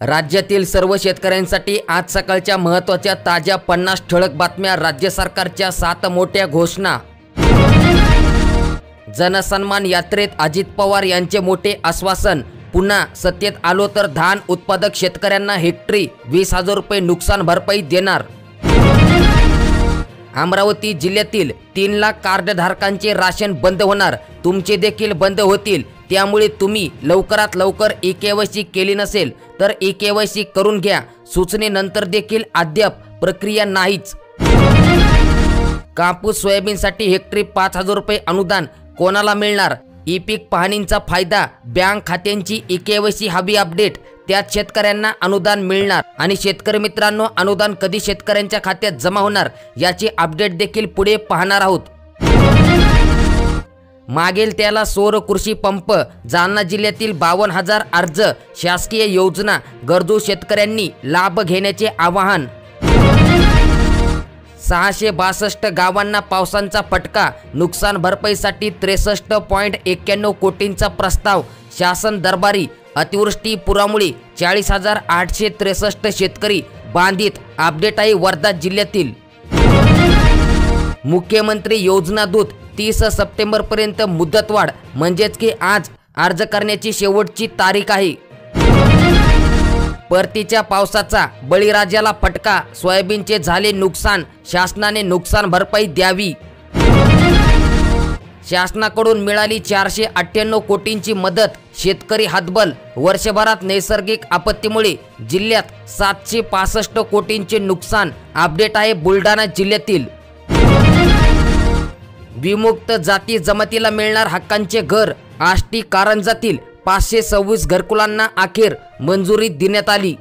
राज्यातील सर्व शेतकऱ्यांसाठी आज सकाळच्या महत्त्वाच्या ताज्या 50 ठळक बातम्या। राज्य सरकारच्या 7 मोठ्या घोषणा। जनसन्मान यात्रेत अजित पवार यांचे मोठे आश्वासन। पुन्हा सत्तेत आलो तर धान उत्पादक शेतकऱ्यांना हेक्टरी 20,000 रुपये नुकसान भरपाई देणार। अमरावती जिल्ह्यातील 3 लाख कार्डधारकांचे राशन बंद होणार, तुमचे देखील बंद होतील। त्यामुळे तुम्ही लवकरात लवकर ई-केवायसी केली नसेल तर ई-केवायसी करून घ्या। सूचनेनंतर देखील अद्याप प्रक्रिया नाहीच। कापूस सोयाबीनसाठी हेक्टरी 5,000 रुपये अनुदान कोणाला मिळणार? ई-पीक पाहणीचा फायदा, बँक खात्यांची ई-केवायसी हवी अपडेट, त्यात शेतकऱ्यांना अनुदान मिळणार। आणि शेतकरी मित्रांनो, अनुदान कधी शेतकऱ्यांच्या खात्यात जमा होणार याची अपडेट देखील पुढे पाहणार आहोत। मागेल त्याला सौर कृषी पंप, जालना जिल्ह्यातील 52,000 अर्ज, शासकीय योजना गरजू शेतकऱ्यांनी लाभ घेण्याचे आवाहन। 662 गावांना पावसाचा फटका, नुकसान भरपाईसाठी 63.91 कोटींचा प्रस्ताव शासन दरबारी। अतिवृष्टी पुरामुळे 40,863 शेतकरी बाधित, अपडेट आहे वर्धा जिल्ह्यातील। मुख्यमंत्री योजना दूत 30 सप्टेंबरपर्यंत मुदतवाढ, म्हणजेच की आज अर्ज करण्याची शेवटची तारीख आहे। परतीच्या पावसाचा बळीराजाला फटका, सोयाबीनचे झाले नुकसान, शासनाने नुकसान भरपाई द्यावी। शासनाकडून मिळाली 498 कोटींची मदत, शेतकरी हतबल। वर्षभरात नैसर्गिक आपत्तीमुळे जिल्ह्यात 765 कोटींचे नुकसान, अपडेट आहे बुलढाणा जिल्ह्यातील। विमुक्त जाती जमातीला मिळणार हक्कांचे घर, आष्टी कारंजातील 526 घरकुलांना अखेर मंजुरी देण्यात आली।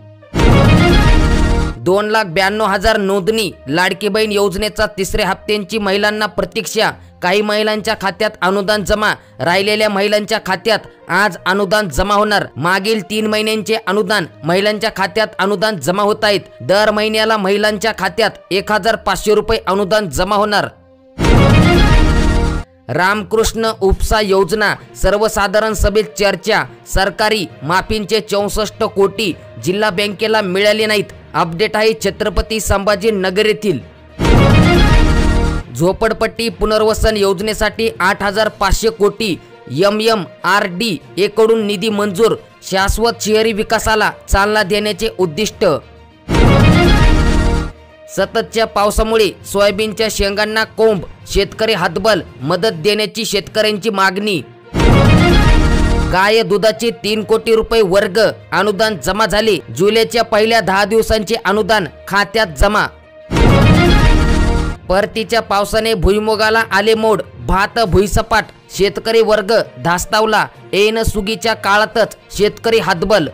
2,92,000 नोंदणी, लाडकी बहीण योजनेचा 3ऱ्या हप्त्यांची महिलांना प्रतीक्षा। काही महिलांच्या खात्यात अनुदान जमा, राहिलेल्या महिलांच्या खात्यात आज अनुदान जमा होणार। मागील 3 महिन्यांचे अनुदान महिलांच्या खात्यात अनुदान जमा होत आहेत। दर महिन्याला महिलांच्या खात्यात 1,500 रुपये अनुदान जमा होणार। रामकृष्ण उपसा योजना, सर्वसाधारण सभेत चर्चा, सरकारी माफींचे 64 कोटी जिल्हा बँकेला मिळाले नाहीत, अपडेट आहे छत्रपती संभाजीनगर येथील। झोपडपट्टी पुनर्वसन योजनेसाठी 8,500 कोटी MMRDA कडून निधी मंजूर, शाश्वत शहरी विकासाला चालना देण्याचे उद्दिष्ट। सततच्या पावसामुळे सोयाबीनच्या शेंगांना कोंब, शेतकरी हतबल, मदत देण्याची शेतकऱ्यांची मागणी। गाय दुधाचे 3 कोटी रुपये वर्ग अनुदान जमा झाले, जुलैच्या पहिल्या 10 दिवसांचे अनुदान खात्यात जमा। परतीच्या पावसाने भुईमुगाला आले मोड, भात भुईसपाट, शेतकरी वर्ग धास्तावला। ऐन सुगीच्या काळातच शेतकरी हतबल।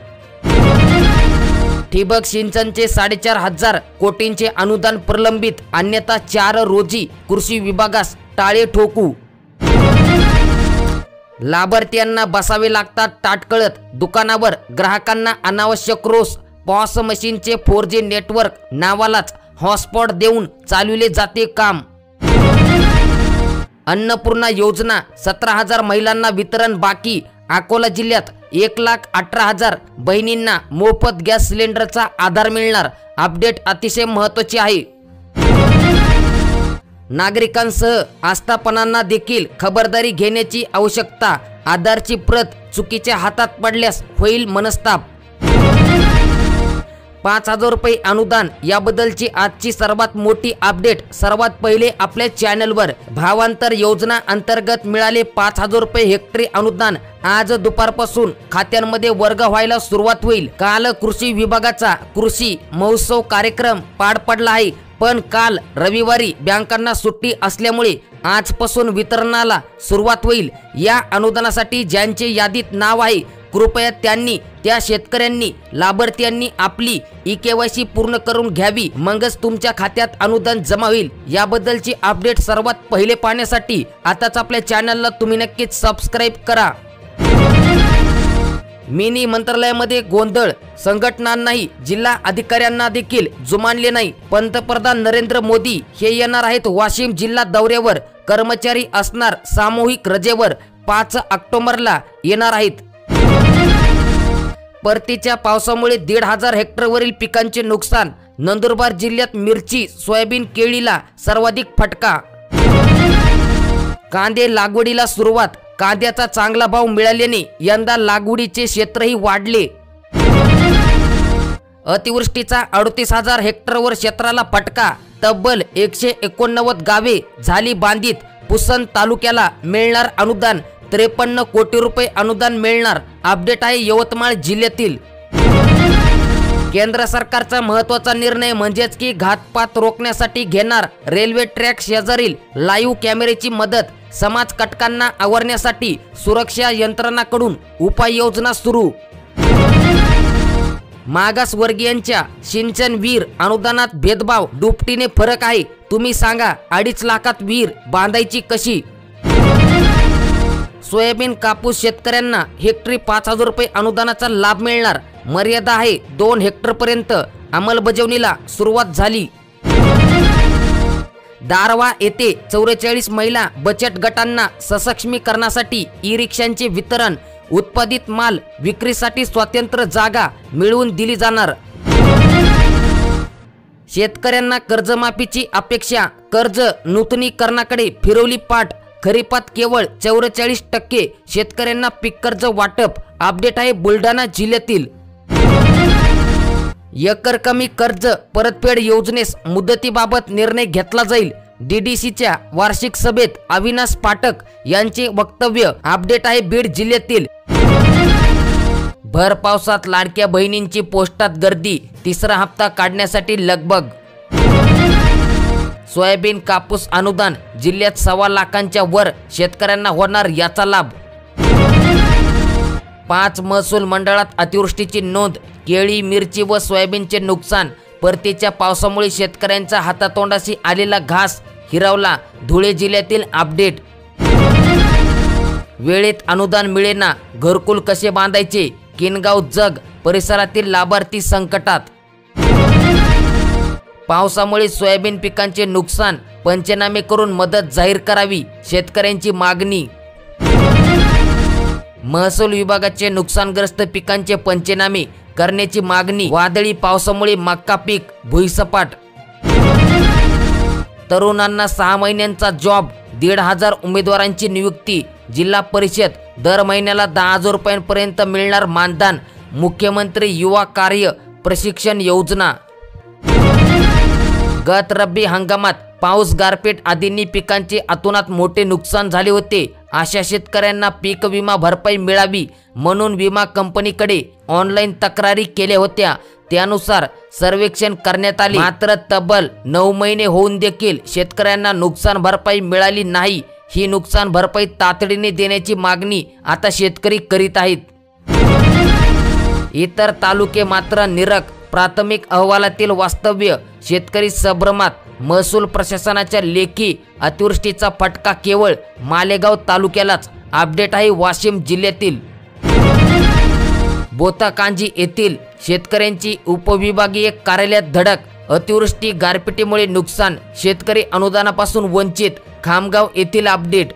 ठिबक सिंचनचे 4,500 कोटींचे अनुदान प्रलंबित, अन्यथा 4 रोजी कृषी विभागास टाळे ठोकू। लाभार्थ्यांना बसावे लागतात ताटकळत, दुकानावर ग्राहकांना अनावश्यक रोष। पॉस मशीनचे 4G नेटवर्क नावालाच हॉटस्पॉट देऊन चालविले जाते काम। अन्नपूर्णा योजना 17,000 महिलांना वितरण बाकी। अकोला जिल्ह्यात 1,18,000 बहिणींना मोफत गॅस सिलेंडरचा आधार मिळणार, अपडेट अतिशय महत्त्वाची आहे। नागरिकांसह आस्थापनांना देखील खबरदारी घेण्याची आवश्यकता, आधारची प्रत चुकीच्या हातात पडल्यास होईल मनस्ताप। 5,000 रुपये अनुदान याबद्दलची आजची सर्वात मोठी अपडेट सर्वात पहिले आपल्या चॅनलवर। भावांतर योजना अंतर्गत मिळाले 5,000 रुपये हेक्टरी अनुदान आज दुपारपासून खात्यांमध्ये वर्ग व्हायला सुरुवात होईल। काल कृषी विभागाचा कृषी महोत्सव कार्यक्रम पार पडला आहे, पण काल रविवारी बँकांना सुट्टी असल्यामुळे आजपासून वितरणाला सुरुवात होईल। या अनुदानासाठी ज्यांचे यादीत नाव आहे, कृपया त्यांनी त्या शेतकऱ्यांनी लाभार्थ्यांनी आपली ई-केवायसी पूर्ण करून घ्यावी, मगच तुमच्या खात्यात अनुदान जमा होईल। याबद्दलची अपडेट सर्वात पहिले पाहण्यासाठी आताच आपल्या चॅनलला तुम्ही नक्कीच सबस्क्राईब करा। मिनी मंत्रालयामध्ये गोंधळ, संघटनांनाही जिल्हा अधिकाऱ्यांना देखील जुमानले नाही। पंतप्रधान नरेंद्र मोदी हे येणार आहेत वाशिम जिल्हा दौऱ्यावर, कर्मचारी असणार सामूहिक रजेवर, 5 ऑक्टोबरला येणार आहेत। परतीच्या पावसामुळे 1,500 हेक्टरवरील पिकांचे नुकसान। नंदुरबार जिल्ह्यात मिरची, सोयाबीन, केळीला सर्वाधिक फटका। कांदे लागवडीला सुरुवात। कांद्याचा चांगला भाव मिळाल्याने यंदा लागवडीचे क्षेत्रही वाढले। अतिवृष्टीचा 38,000 हेक्टरवर क्षेत्राला फटका। तब्बल 189 गावे झाली बांधित। पुसद तालुक्याला मिळणार अनुदान। 53 कोटी रुपये अनुदान मिळणार। अपडेट आहे यवतमाळ जिल्ह्यातील। केंद्र सरकारचा महत्त्वाचा निर्णय म्हणजेच की घातपात रोखण्यासाठी घेणार रेल्वे ट्रॅक शेजारील लाईव्ह कॅमेऱ्याची मदत। समाज कटकांना आवरण्यासाठी सुरक्षा यंत्रणांकडून उपाययोजना सुरू। मागासवर्गीयांच्या सिंचन विहीर अनुदानात भेदभाव, दुपटीने फरक आहे। तुम्ही सांगा 2.5 लाखात विहीर बांधायची कशी? सोयाबीन कापूस शेतकऱ्यांना हेक्टरी 5,000 रुपये अनुदानाचा लाभ मिळणार। मर्यादा आहे 2 हेक्टरपर्यंत। अंमलबजावणीला सुरुवात झाली। दारवा येथे 44 महिला बचत गटांना सक्षमीकरणासाठी ई-रिक्षांचे वितरण। उत्पादित माल विक्रीसाठी स्वतंत्र जागा मिळवून दिली जाणार। शेतकऱ्यांना कर्जमाफीची अपेक्षा। कर्ज नूतनीकरणाकडे फिरवली पाठ। खरीपात केवळ 44% शेतकऱ्यांना पीक कर्ज वाटप। अपडेट आहे बुलढाणा जिल्ह्यातील। एकर कमी कर्ज परतफेड योजनेस मुदतीबाबत निर्णय घेतला जाईल। DDCच्या वार्षिक सभेत अविनाश पाठक यांचे वक्तव्य। अपडेट आहे बीड जिल्ह्यातील। भर पावसात लाडक्या बहिणींची पोस्टात गर्दी। 3रा हप्ता काढण्यासाठी लगबग। सोयाबीन कापूस अनुदान जिल्ह्यात 1.25 लाखांच्या वर शेतकऱ्यांना होणार याचा लाभ। 5 महसूल मंडळात अतिवृष्टीची नोंद। केळी, मिरची व सोयाबीनचे नुकसान। परतीच्या पावसामुळे शेतकऱ्यांचा हातातोंडाशी आलेला घास हिरावला। धुळे जिल्ह्यातील अपडेट। वेळेत अनुदान मिळेना, घरकुल कसे बांधायचे? किनगाव जग परिसरातील लाभार्थी संकटात। पावसामुळे सोयाबीन पिकांचे नुकसान। पंचनामे करून मदत जाहीर करावी, शेतकऱ्यांची मागणी। महसूल विभागाचे नुकसानग्रस्त पिकांचे पंचनामे करण्याची मागणी। वादळी पावसामुळे मक्का पीक भुईसपाट। तरुणांना 6 महिन्यांचा जॉब। 1,500 उमेदवारांची नियुक्ती। जिल्हा परिषद दर महिन्याला 10,000 रुपयांपर्यंत मिळणार मानधन। मुख्यमंत्री युवा कार्य प्रशिक्षण योजना। गत रब्बी हंगामात पाऊस, गारपीट आदींनी पिकांचे अतोनात मोठे नुकसान झाले होते। अशा शेतकऱ्यांना पीक विमा भरपाई मिळावी म्हणून विमा कंपनीकडे ऑनलाईन तक्रारी केल्या होत्या। त्यानुसार सर्वेक्षण करण्यात आले। मात्र तब्बल 9 महिने होऊन देखील शेतकऱ्यांना नुकसान भरपाई मिळाली नाही। ही नुकसान भरपाई तातडीने देण्याची मागणी आता शेतकरी करीत आहेत। इतर तालुके मात्र निरख। प्राथमिक अहवालातील वास्तव्य। शेतकरी संभ्रमात। महसूल प्रशासनाच्या लेखी अतिवृष्टीचा फटका केवळ मालेगाव तालुक्यालाच। अपडेट आहे वाशिम जिल्ह्यातील। बोथाकांजी येथील शेतकऱ्यांची उपविभागीय कार्यालयात धडक। अतिवृष्टी, गारपिटीमुळे नुकसान। शेतकरी अनुदानापासून वंचित। खामगाव येथील अपडेट।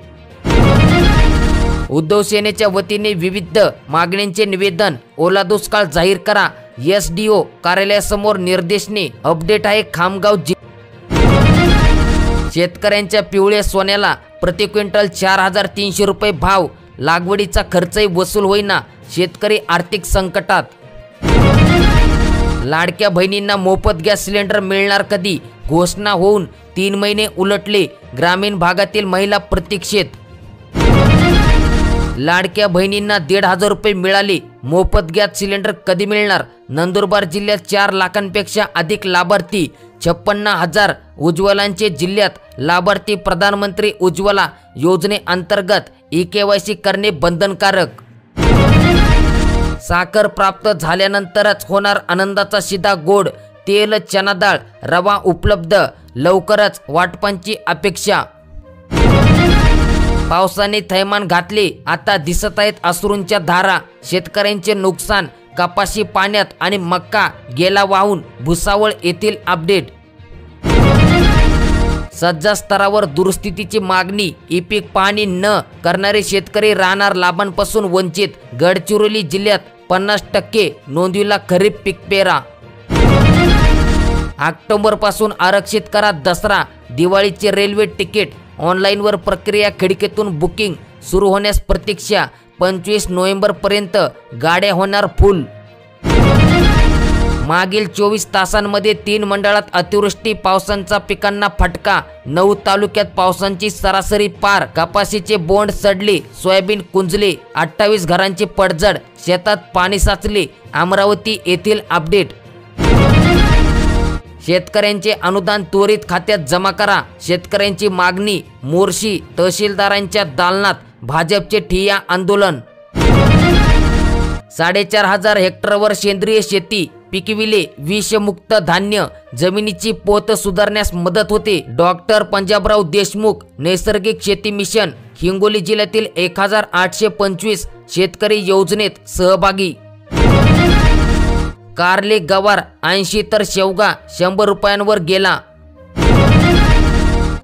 उद्धव सेनेच्या वतीने विविध मागण्यांचे निवेदन। ओला दुष्काळ जाहीर करा, SDO कार्यालयासमोर निर्देशने। अपडेट आहे खामगाव शेतकऱ्यांच्या पिवळ्या सोन्याला प्रति क्विंटल 4,300 रुपये भाव। लागवडीचा खर्चही वसूल होईना, शेतकरी आर्थिक संकटात। लाडक्या बहिणींना मोफत गॅस सिलेंडर मिळणार कधी? घोषणा होऊन 3 महिने उलटले। ग्रामीण भागातील महिला प्रतीक्षेत। लाडक्या बहिणींना 1,500 रुपये मिळाले। मोफत गॅस सिलेंडर कधी मिळणार? नंदुरबार जिल्ह्यात 4 लाखांपेक्षा अधिक लाभार्थी। 56,000 उज्ज्वलांचे जिल्ह्यात लाभार्थी। प्रधानमंत्री उज्ज्वला योजनेअंतर्गत EKYC करणे बंधनकारक। साखर प्राप्त झाल्यानंतरच होणार आनंदाचा शिधा गोड। तेल, चना डाळ, रवा उपलब्ध लवकरच, वाटपांची अपेक्षा। पावसाने थैमान घातले, आता दिसत आहेत अश्रूंच्या धारा। शेतकऱ्यांचे नुकसान। कपाशी पाण्यात आणि मक्का गेला वाहून। भुसावळ येथील अपडेट। सज्जा स्तरावर दुरुस्तीची मागणी। ई-पीक पाहणी न करणारे शेतकरी राहणार लाभांपासून वंचित। गडचिरोली जिल्ह्यात 50% नोंदविला खरीप पीक पेरा। ऑक्टोबरपासून आरक्षित करा दसरा दिवाळीचे रेल्वे तिकीट। ऑनलाईनवर प्रक्रिया, खिडकीतून बुकिंग सुरू होण्यास प्रतीक्षा। 25 नोव्हेंबरपर्यंत गाड्या होणार फुल। मागील 24 तासांमध्ये 3 मंडळात अतिवृष्टी पावसाचा पिकांना फटका। 9 तालुक्यात पावसाची सरासरी पार। कपाशीचे बोंड सडले, सोयाबीन कुंजले, 28 घरांची पडझड, शेतात पाणी साचले। अमरावती येथील अपडेट। शेतकऱ्यांचे अनुदान त्वरित खात्यात जमा करा, शेतकऱ्यांची मागणी। मोर्शी तहसीलदारांच्या दालनात भाजपचे ठिय्या आंदोलन। 4,500 हेक्टरवर सेंद्रिय शेती पिकविले विषमुक्त धान्य। जमिनीची पोत सुधारण्यास मदत होते। डॉक्टर पंजाबराव देशमुख नैसर्गिक शेती मिशन। हिंगोली जिल्ह्यातील 1825 शेतकरी योजनेत सहभागी। कारले गवार 80 तर शेवगा 100 रुपयांवर गेला।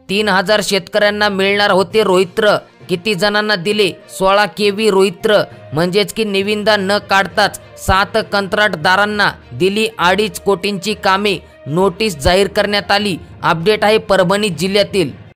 3000 शेतकऱ्यांना मिळणार होते रोहित्र। किती जणांना दिले? 16 केवी रोहित्र, म्हणजेच की निविदा न काढताच 7 कंत्राटदारांना दिली 2.5 कोटींची कामे। नोटीस जाहीर करण्यात आली। अपडेट आहे परभणी जिल्ह्यातील।